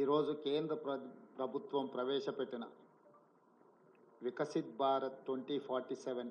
ఈరోజు కేంద్ర ప్రభుత్వం ప్రవేశపెట్టిన వికసిత్ భారత్ 2047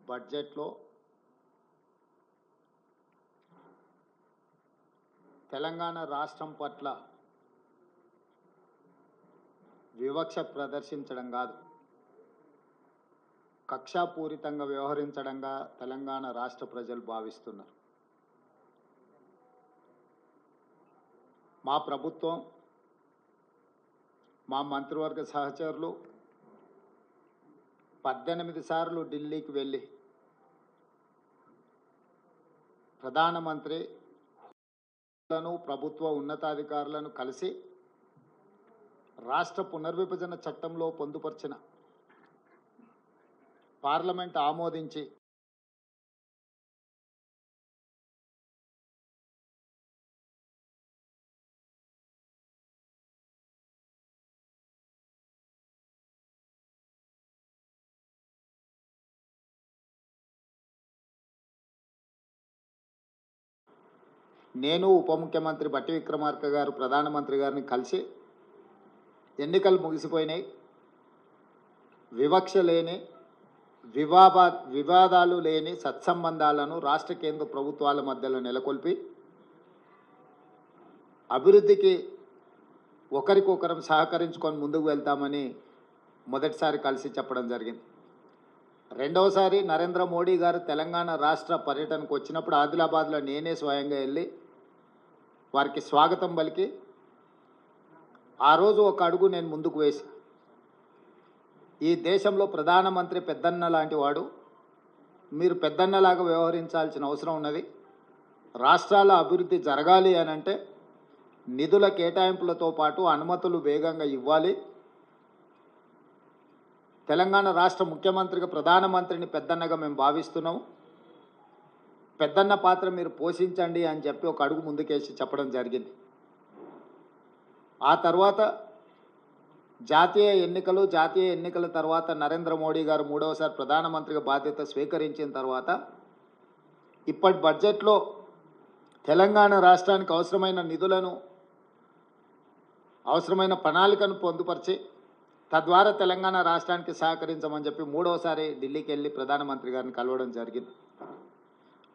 బడ్జెట్లో తెలంగాణ రాష్ట్రం పట్ల వివక్ష ప్రదర్శించడం కాదు, కక్షాపూరితంగా వ్యవహరించడంగా తెలంగాణ రాష్ట్ర ప్రజలు భావిస్తున్నారు. మా ప్రభుత్వం, మా మంత్రివర్గ సహచరులు 18 సార్లు ఢిల్లీకి వెళ్ళి ప్రధానమంత్రి ప్రభుత్వ ఉన్నతాధికారులను కలిసి రాష్ట్ర పునర్విభజన చట్టంలో పొందుపరిచిన పార్లమెంట్ ఆమోదించి నేను ఉప ముఖ్యమంత్రి బట్టి విక్రమార్క గారు ప్రధానమంత్రి గారిని కలిసి ఎన్నికలు ముగిసిపోయినాయి, వివక్ష లేని వివాదాలు లేని సత్సంబంధాలను రాష్ట్ర కేంద్ర ప్రభుత్వాల మధ్యలో నెలకొల్పి అభివృద్ధికి ఒకరికొకరం సహకరించుకొని ముందుకు వెళ్తామని మొదటిసారి కలిసి చెప్పడం జరిగింది. రెండవసారి నరేంద్ర మోడీ గారు తెలంగాణ రాష్ట్ర పర్యటనకు వచ్చినప్పుడు ఆదిలాబాద్లో నేనే స్వయంగా వెళ్ళి వారికి స్వాగతం పలికి ఆ రోజు ఒక అడుగు నేను ముందుకు వేసి, ఈ దేశంలో ప్రధానమంత్రి పెద్దన్న లాంటి వాడు, మీరు పెద్దన్నలాగా వ్యవహరించాల్సిన అవసరం ఉన్నది. రాష్ట్రాల అభివృద్ధి జరగాలి అని అంటే నిధుల కేటాయింపులతో పాటు అనుమతులు వేగంగా ఇవ్వాలి. తెలంగాణ రాష్ట్ర ముఖ్యమంత్రిగా ప్రధానమంత్రిని పెద్దన్నగా మేము భావిస్తున్నాం, పెద్దన్న పాత్ర మీరు పోషించండి అని చెప్పి ఒక అడుగు ముందుకేసి చెప్పడం జరిగింది. ఆ తర్వాత జాతీయ ఎన్నికల తర్వాత నరేంద్ర మోడీ గారు మూడవసారి ప్రధానమంత్రిగా బాధ్యత స్వీకరించిన తర్వాత ఇప్పటి బడ్జెట్లో తెలంగాణ రాష్ట్రానికి అవసరమైన నిధులను, అవసరమైన ప్రణాళికను పొందుపరిచి తద్వారా తెలంగాణ రాష్ట్రానికి సహకరించమని చెప్పి మూడవసారి ఢిల్లీకి వెళ్ళి ప్రధానమంత్రి గారిని కలవడం జరిగింది.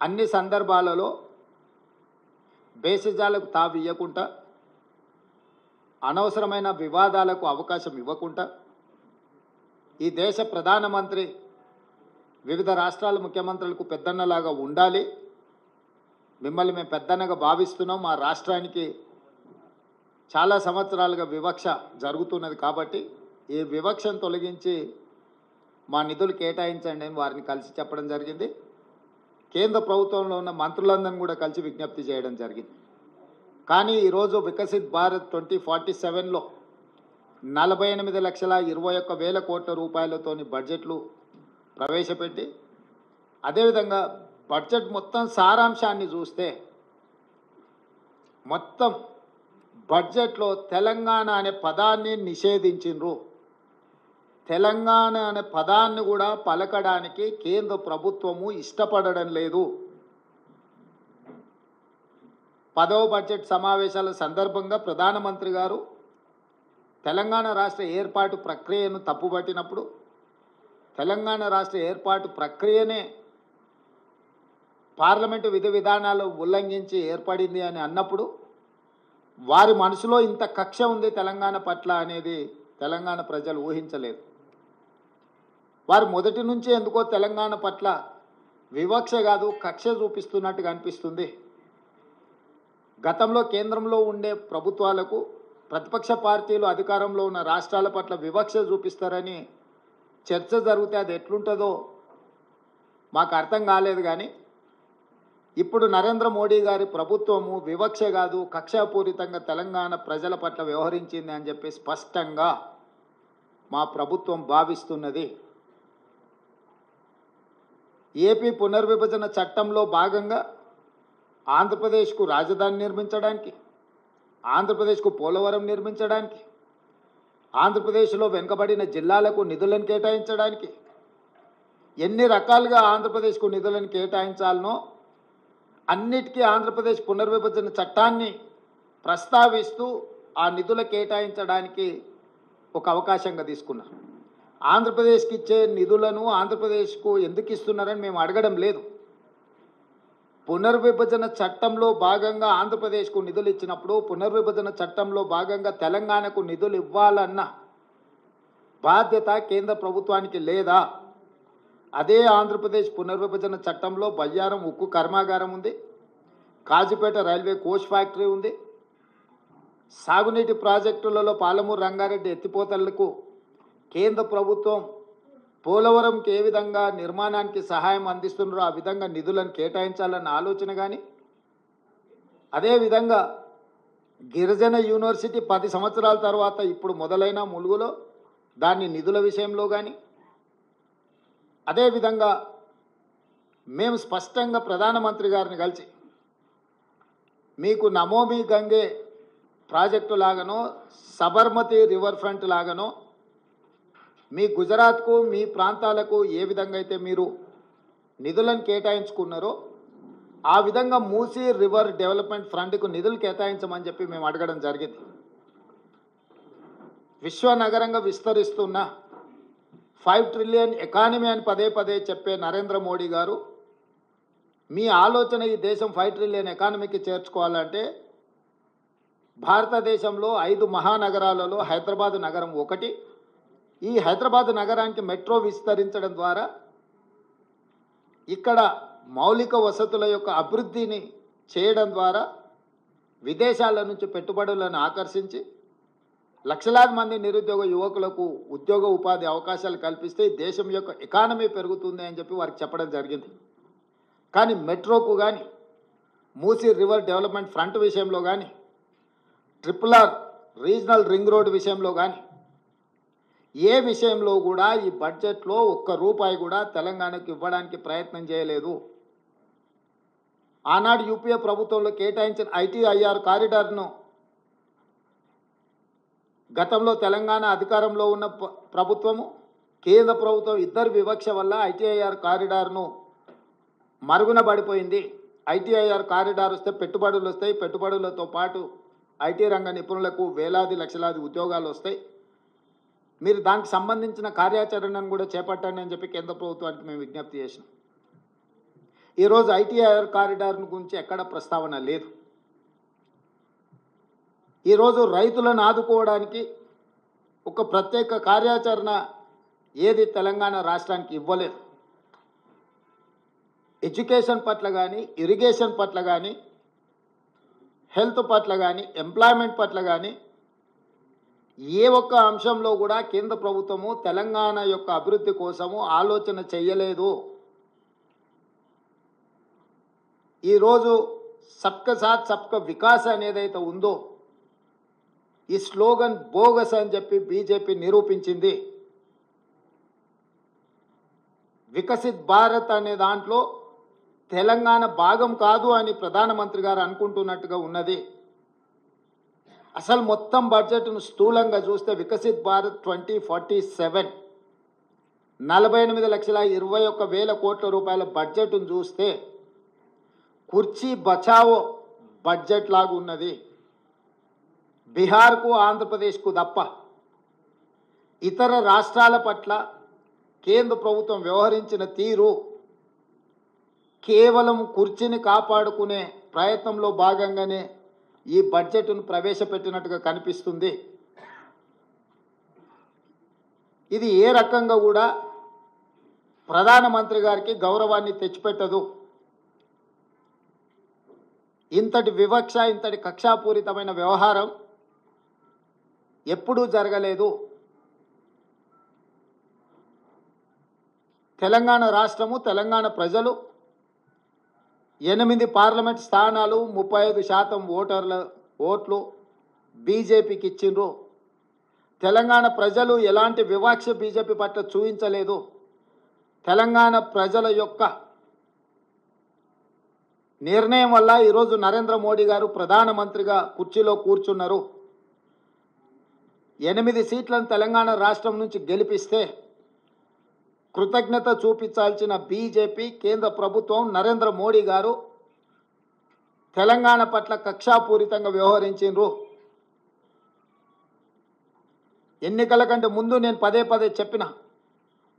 అన్ని సందర్భాలలో బేసిజాలకు తావు ఇవ్వకుండా, అనవసరమైన వివాదాలకు అవకాశం ఇవ్వకుండా, ఈ దేశ ప్రధానమంత్రి వివిధ రాష్ట్రాల ముఖ్యమంత్రులకు పెద్దన్నలాగా ఉండాలి, మిమ్మల్ని మేము పెద్దన్నగా భావిస్తున్నాం, మా రాష్ట్రానికి చాలా సంవత్సరాలుగా వివక్ష జరుగుతున్నది కాబట్టి ఈ వివక్షను తొలగించి మా నిధులు కేటాయించండి అని వారిని కలిసి చెప్పడం జరిగింది. కేంద్ర ప్రభుత్వంలో ఉన్న మంత్రులందరినీ కూడా కలిసి విజ్ఞప్తి చేయడం జరిగింది. కానీ ఈరోజు వికసిత్ భారత్ 2047లో 48,21,000 కోట్ల రూపాయలతోని బడ్జెట్లు ప్రవేశపెట్టి, అదేవిధంగా బడ్జెట్ మొత్తం సారాంశాన్ని చూస్తే మొత్తం బడ్జెట్లో తెలంగాణ అనే పదాన్ని నిషేధించిండ్రు. తెలంగాణ అనే పదాన్ని కూడా పలకడానికి కేంద్ర ప్రభుత్వము ఇష్టపడడం లేదు. 10వ బడ్జెట్ సమావేశాల సందర్భంగా ప్రధానమంత్రి గారు తెలంగాణ రాష్ట్ర ఏర్పాటు ప్రక్రియను తప్పుపట్టినప్పుడు, తెలంగాణ రాష్ట్ర ఏర్పాటు ప్రక్రియనే పార్లమెంటు విధి విధానాలు ఉల్లంఘించి ఏర్పడింది అని అన్నప్పుడు వారి మనసులో ఇంత కక్ష ఉంది తెలంగాణ పట్ల అనేది తెలంగాణ ప్రజలు ఊహించలేదు. వారు మొదటి నుంచి ఎందుకో తెలంగాణ పట్ల వివక్ష కాదు, కక్ష చూపిస్తున్నట్టుగా అనిపిస్తుంది. గతంలో కేంద్రంలో ఉండే ప్రభుత్వాలకు ప్రతిపక్ష పార్టీలు అధికారంలో ఉన్న రాష్ట్రాల పట్ల వివక్ష చూపిస్తారని చర్చ జరిగితే అది ఎట్లుంటుందో మాకు అర్థం కాలేదు. కానీ ఇప్పుడు నరేంద్ర మోడీ గారి ప్రభుత్వము వివక్ష కాదు, కక్షాపూరితంగా తెలంగాణ ప్రజల పట్ల వ్యవహరించింది అని చెప్పి స్పష్టంగా మా ప్రభుత్వం భావిస్తున్నది. ఏపీ పునర్విభజన చట్టంలో భాగంగా ఆంధ్రప్రదేశ్కు రాజధాని నిర్మించడానికి, ఆంధ్రప్రదేశ్కు పోలవరం నిర్మించడానికి, ఆంధ్రప్రదేశ్లో వెనుకబడిన జిల్లాలకు నిధులను కేటాయించడానికి, ఎన్ని రకాలుగా ఆంధ్రప్రదేశ్కు నిధులను కేటాయించాలనో అన్నిటికీ ఆంధ్రప్రదేశ్ పునర్విభజన చట్టాన్ని ప్రస్తావిస్తూ ఆ నిధుల కేటాయించడానికి ఒక అవకాశంగా తీసుకున్నారు. ఆంధ్రప్రదేశ్కి ఇచ్చే నిధులను ఆంధ్రప్రదేశ్కు ఎందుకు ఇస్తున్నారని మేము అడగడం లేదు. పునర్విభజన చట్టంలో భాగంగా ఆంధ్రప్రదేశ్కు నిధులు ఇచ్చినప్పుడు పునర్విభజన చట్టంలో భాగంగా తెలంగాణకు నిధులు ఇవ్వాలన్న బాధ్యత కేంద్ర ప్రభుత్వానికి లేదా? అదే ఆంధ్రప్రదేశ్ పునర్విభజన చట్టంలో బయ్యారం ఉక్కు కర్మాగారం ఉంది, కాజీపేట రైల్వే కోచ్ ఫ్యాక్టరీ ఉంది, సాగునీటి ప్రాజెక్టులలో పాలమూరు రంగారెడ్డి ఎత్తిపోతలకు కేంద్ర ప్రభుత్వం పోలవరంకి ఏ విధంగా నిర్మాణానికి సహాయం అందిస్తున్నారో ఆ విధంగా నిధులను కేటాయించాలన్న ఆలోచన కానీ, అదేవిధంగా గిరిజన యూనివర్సిటీ 10 సంవత్సరాల తర్వాత ఇప్పుడు మొదలైన ములుగులో దాని నిధుల విషయంలో కానీ, అదేవిధంగా మేము స్పష్టంగా ప్రధానమంత్రి గారిని కలిసి మీకు నమోమి గంగే ప్రాజెక్టు లాగానో సబర్మతి రివర్ ఫ్రంట్ లాగానో మీ గుజరాత్కు మీ ప్రాంతాలకు ఏ విధంగా అయితే మీరు నిధులను కేటాయించుకున్నారో ఆ విధంగా మూసీ రివర్ డెవలప్మెంట్ ఫ్రంట్కు నిధులు కేటాయించమని చెప్పి మేము అడగడం జరిగింది. విశ్వనగరంగా విస్తరిస్తున్న 5 ట్రిలియన్ ఎకానమీ అని పదే పదే చెప్పే నరేంద్ర మోడీ గారు మీ ఆలోచన ఈ దేశం 5 ట్రిలియన్ ఎకానమీకి చేర్చుకోవాలంటే భారతదేశంలో 5 మహానగరాలలో హైదరాబాద్ నగరం ఒకటి. ఈ హైదరాబాద్ నగరానికి మెట్రో విస్తరించడం ద్వారా ఇక్కడ మౌలిక వసతుల యొక్క అభివృద్ధిని చేయడం ద్వారా విదేశాల నుంచి పెట్టుబడులను ఆకర్షించి లక్షలాది మంది నిరుద్యోగ యువకులకు ఉద్యోగ ఉపాధి అవకాశాలు కల్పిస్తే దేశం యొక్క ఎకానమీ పెరుగుతుంది అని చెప్పి వారికి చెప్పడం జరిగింది. కానీ మెట్రోకు కానీ మూసీ రివర్ డెవలప్మెంట్ ఫ్రంట్ విషయంలో కానీ RRR రీజనల్ రింగ్ రోడ్ విషయంలో కానీ ఏ విషయంలో కూడా ఈ బడ్జెట్లో ఒక్క రూపాయి కూడా తెలంగాణకు ఇవ్వడానికి ప్రయత్నం చేయలేదు. ఆనాడు యూపీఏ ప్రభుత్వంలో కేటాయించిన ITIR కారిడార్ను గతంలో తెలంగాణ అధికారంలో ఉన్న ప్రభుత్వము కేంద్ర ప్రభుత్వం ఇద్దరు వివక్ష వల్ల ITIR కారిడార్ను మరుగున పడిపోయింది. ITIR కారిడార్ వస్తే పెట్టుబడులు వస్తాయి, పెట్టుబడులతో పాటు IT రంగ నిపుణులకు వేలాది లక్షలాది ఉద్యోగాలు వస్తాయి, మీరు దానికి సంబంధించిన కార్యాచరణను కూడా చేపట్టండి అని చెప్పి కేంద్ర ప్రభుత్వానికి మేము విజ్ఞప్తి చేసినాం. ఈరోజు ITIR కారిడార్ గురించి ఎక్కడ ప్రస్తావన లేదు. ఈరోజు రైతులను ఆదుకోవడానికి ఒక ప్రత్యేక కార్యాచరణ ఏది తెలంగాణ రాష్ట్రానికి ఇవ్వలేదు. ఎడ్యుకేషన్ పట్ల కానీ, ఇరిగేషన్ పట్ల కానీ, హెల్త్ పట్ల కానీ, ఎంప్లాయ్మెంట్ పట్ల కానీ ఏ ఒక్క అంశంలో కూడా కేంద్ర ప్రభుత్వము తెలంగాణ యొక్క అభివృద్ధి కోసము ఆలోచన చేయలేదు. ఈరోజు సబ్కా సాత్ సబ్కా వికాస్ అనేదైతే ఉందో ఈ స్లోగన్ బోగస్ అని చెప్పి బీజేపీ నిరూపించింది. వికసిత్ భారత్ అనే దాంట్లో తెలంగాణ భాగం కాదు అని ప్రధానమంత్రి గారు అనుకుంటున్నట్టుగా ఉన్నది. అసలు మొత్తం బడ్జెట్ను స్థూలంగా చూస్తే వికసిత్ భారత్ 2047 48,21,000 కోట్ల రూపాయల బడ్జెట్ను చూస్తే కుర్చీ బచావో బడ్జెట్ లాగా ఉన్నది. బీహార్కు ఆంధ్రప్రదేశ్కు తప్ప ఇతర రాష్ట్రాల పట్ల కేంద్ర ప్రభుత్వం వ్యవహరించిన తీరు కేవలం కుర్చీని కాపాడుకునే ప్రయత్నంలో భాగంగానే ఈ బడ్జెట్ను ప్రవేశపెట్టినట్టుగా కనిపిస్తుంది. ఇది ఏ రకంగా కూడా ప్రధానమంత్రి గారికి గౌరవాన్ని తెచ్చిపెట్టదు. ఇంతటి వివక్ష, ఇంతటి కక్షాపూరితమైన వ్యవహారం ఎప్పుడూ జరగలేదు. తెలంగాణ రాష్ట్రము, తెలంగాణ ప్రజలు 8 పార్లమెంట్ స్థానాలు 35% ఓట్లు బీజేపీకి ఇచ్చిండ్రు. తెలంగాణ ప్రజలు ఎలాంటి వివక్ష బీజేపీ పట్ల చూపించలేదు. తెలంగాణ ప్రజల యొక్క నిర్ణయం వల్ల ఈరోజు నరేంద్ర మోడీ గారు ప్రధానమంత్రిగా కుర్చీలో కూర్చున్నారు. 8 సీట్లను తెలంగాణ రాష్ట్రం నుంచి గెలిపిస్తే కృతజ్ఞత చూపించాల్సిన బీజేపీ కేంద్ర ప్రభుత్వం నరేంద్ర మోడీ గారు తెలంగాణ పట్ల కక్షాపూరితంగా వ్యవహరించిండ్రు. ఎన్నికల కంటే ముందు నేను పదే పదే చెప్పిన,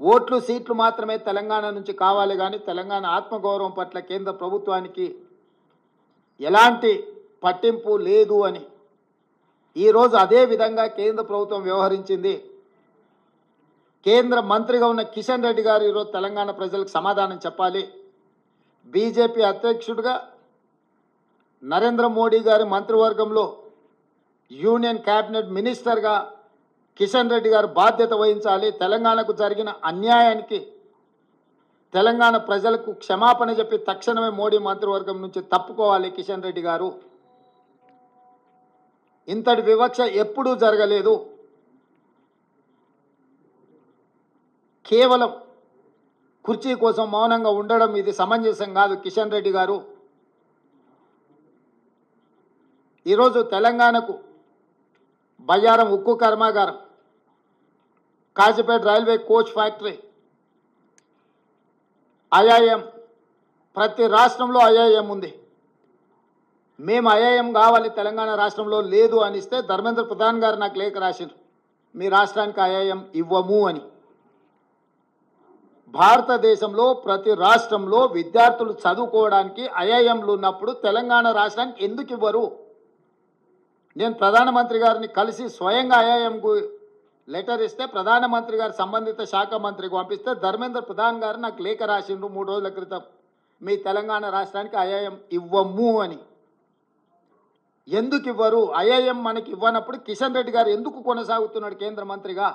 ఓట్లు సీట్లు మాత్రమే తెలంగాణ నుంచి కావాలి, కానీ తెలంగాణ ఆత్మగౌరవం పట్ల కేంద్ర ప్రభుత్వానికి ఎలాంటి పట్టింపు లేదు అని. ఈరోజు అదే విధంగా కేంద్ర ప్రభుత్వం వ్యవహరించింది. కేంద్ర మంత్రిగా ఉన్న కిషన్ రెడ్డి గారు ఈరోజు తెలంగాణ ప్రజలకు సమాధానం చెప్పాలి. బీజేపీ అధ్యక్షుడిగా నరేంద్ర మోడీ గారి మంత్రివర్గంలో యూనియన్ క్యాబినెట్ మినిస్టర్గా కిషన్ రెడ్డి గారు బాధ్యత వహించాలి. తెలంగాణకు జరిగిన అన్యాయానికి తెలంగాణ ప్రజలకు క్షమాపణ చెప్పి తక్షణమే మోడీ మంత్రివర్గం నుంచి తప్పుకోవాలి కిషన్ రెడ్డి గారు. ఇంతటి వివక్ష ఎప్పుడూ జరగలేదు. కేవలం కుర్చీ కోసం మౌనంగా ఉండడం ఇది సమంజసం కాదు. కిషన్ రెడ్డి గారు ఈరోజు తెలంగాణకు బయ్యారం ఉక్కు కర్మాగారం, Kazipet railway coach factory, IIM, ప్రతి రాష్ట్రంలో ఐఐఎం ఉంది. మేము ఐఐఎం కావాలి తెలంగాణ రాష్ట్రంలో లేదు అనిస్తే ధర్మేంద్ర ప్రధాన్ గారు నాకు లేఖ రాసిండ్రు, మీ రాష్ట్రానికి ఐఐఎం ఇవ్వము అని. భారతదేశంలో ప్రతి రాష్ట్రంలో విద్యార్థులు చదువుకోవడానికి ఐఐఎంలు ఉన్నప్పుడు తెలంగాణ రాష్ట్రానికి ఎందుకు ఇవ్వరు? నేను ప్రధానమంత్రి గారిని కలిసి స్వయంగా ఐఐఎంకు లెటర్ ఇస్తే ప్రధానమంత్రి గారు సంబంధిత శాఖ మంత్రికి పంపిస్తే ధర్మేంద్ర ప్రధాన్ గారు నాకు లేఖ రాసిండ్రు 3 రోజుల క్రితం, మీ తెలంగాణ రాష్ట్రానికి ఐఐఎం ఇవ్వము అని. ఎందుకు ఇవ్వరు? ఐఐఎం మనకి ఇవ్వనప్పుడు కిషన్ రెడ్డి గారు ఎందుకు కొనసాగుతున్నాడు కేంద్ర మంత్రిగా?